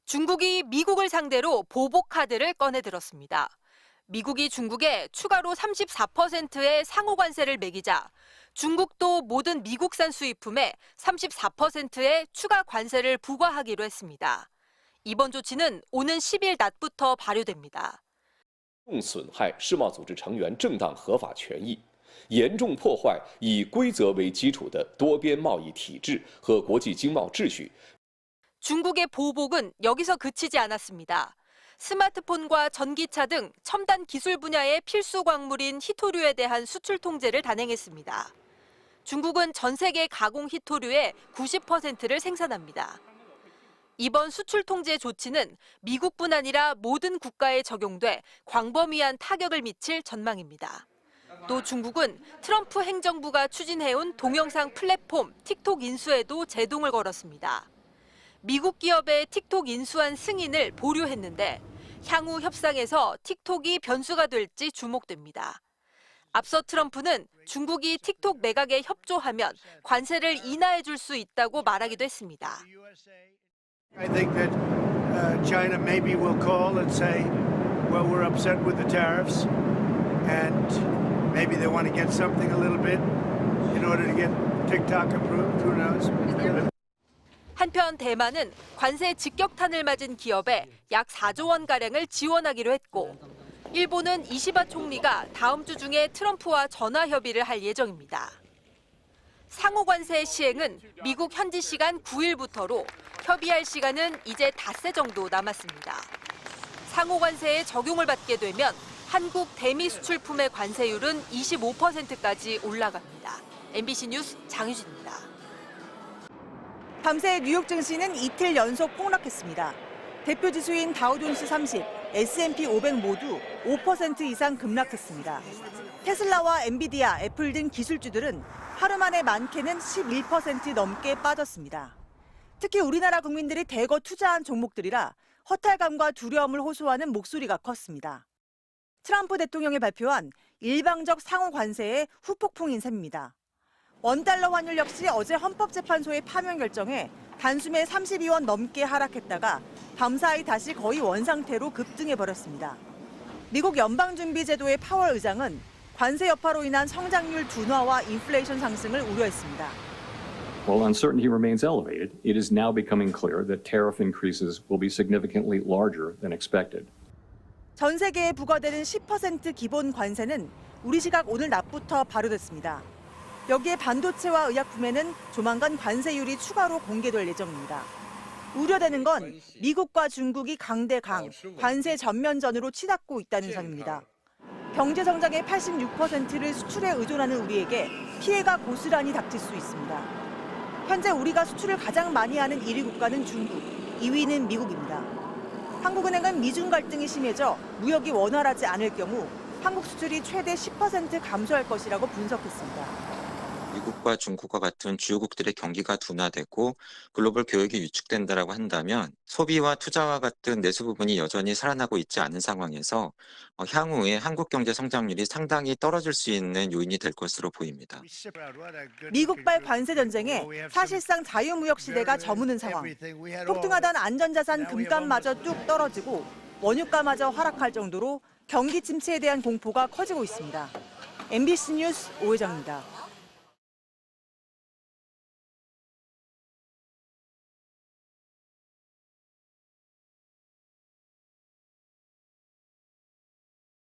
중국이 미국을 상대로 보복 카드를 꺼내들었습니다. 미국이 중국에 추가로 34%의 상호 관세를 매기자 중국도 모든 미국산 수입품에 34%의 추가 관세를 부과하기로 했습니다. 이번 조치는 오는 10일 낮부터 발효됩니다. 重损害世贸组织成员正当合法权益，严重破坏以规则为基础的多边贸易体制和国际经贸秩序。 중국의 보복은 여기서 그치지 않았습니다. 스마트폰과 전기차 등 첨단 기술 분야의 필수 광물인 희토류에 대한 수출 통제를 단행했습니다. 중국은 전 세계 가공 희토류의 90%를 생산합니다. 이번 수출 통제 조치는 미국뿐 아니라 모든 국가에 적용돼 광범위한 타격을 미칠 전망입니다. 또 중국은 트럼프 행정부가 추진해온 동영상 플랫폼 틱톡 인수에도 제동을 걸었습니다. 미국 기업의 틱톡 인수한 승인을 보류했는데 향후 협상에서 틱톡이 변수가 될지 주목됩니다. 앞서 트럼프는 중국이 틱톡 매각에 협조하면 관세를 인하해 줄 수 있다고 말하기도 했습니다. I think that China maybe will call and say, well, we're upset with the tariffs, and maybe they want to get something a little bit in order to get TikTok approved. Who knows? 한편 대만은 관세 직격탄을 맞은 기업에 약 4조 원가량을 지원하기로 했고 일본은 이시바 총리가 다음 주 중에 트럼프와 전화 협의를 할 예정입니다. 상호 관세 시행은 미국 현지 시간 9일부터로 협의할 시간은 이제 닷새 정도 남았습니다. 상호 관세에 적용을 받게 되면 한국 대미 수출품의 관세율은 25%까지 올라갑니다. MBC 뉴스 장유진입니다. 밤새 뉴욕 증시는 이틀 연속 폭락했습니다. 대표 지수인 다우존스 30, S&P 500 모두 5% 이상 급락했습니다. 테슬라와 엔비디아, 애플 등 기술주들은 하루 만에 많게는 11% 넘게 빠졌습니다. 특히 우리나라 국민들이 대거 투자한 종목들이라 허탈감과 두려움을 호소하는 목소리가 컸습니다. 트럼프 대통령이 발표한 일방적 상호 관세의 후폭풍인 셈입니다. 원달러 환율 역시 어제 헌법재판소의 파면 결정에 단숨에 32원 넘게 하락했다가 밤사이 다시 거의 원상태로 급등해버렸습니다. 미국 연방준비제도의 파월 의장은 관세 여파로 인한 성장률 둔화와 인플레이션 상승을 우려했습니다. While uncertainty remains elevated, it is now becoming clear that tariff increases will be significantly larger than expected. 전 세계에 부과되는 10% 기본 관세는 우리 시각 오늘 낮부터 발효됐습니다. 여기에 반도체와 의약품에는 조만간 관세율이 추가로 공개될 예정입니다. 우려되는 건 미국과 중국이 강대강, 관세 전면전으로 치닫고 있다는 점입니다. 경제 성장의 86%를 수출에 의존하는 우리에게 피해가 고스란히 닥칠 수 있습니다. 현재 우리가 수출을 가장 많이 하는 1위 국가는 중국, 2위는 미국입니다. 한국은행은 미중 갈등이 심해져 무역이 원활하지 않을 경우 한국 수출이 최대 10% 감소할 것이라고 분석했습니다. 미국과 중국과 같은 주요국들의 경기가 둔화되고 글로벌 교역이 위축된다라고 한다면 소비와 투자와 같은 내수 부분이 여전히 살아나고 있지 않은 상황에서 향후에 한국 경제 성장률이 상당히 떨어질 수 있는 요인이 될 것으로 보입니다. 미국발 관세 전쟁에 사실상 자유무역 시대가 저무는 상황. 폭등하던 안전자산 금값마저 뚝 떨어지고 원유가마저 하락할 정도로 경기 침체에 대한 공포가 커지고 있습니다. MBC 뉴스 오혜정입니다.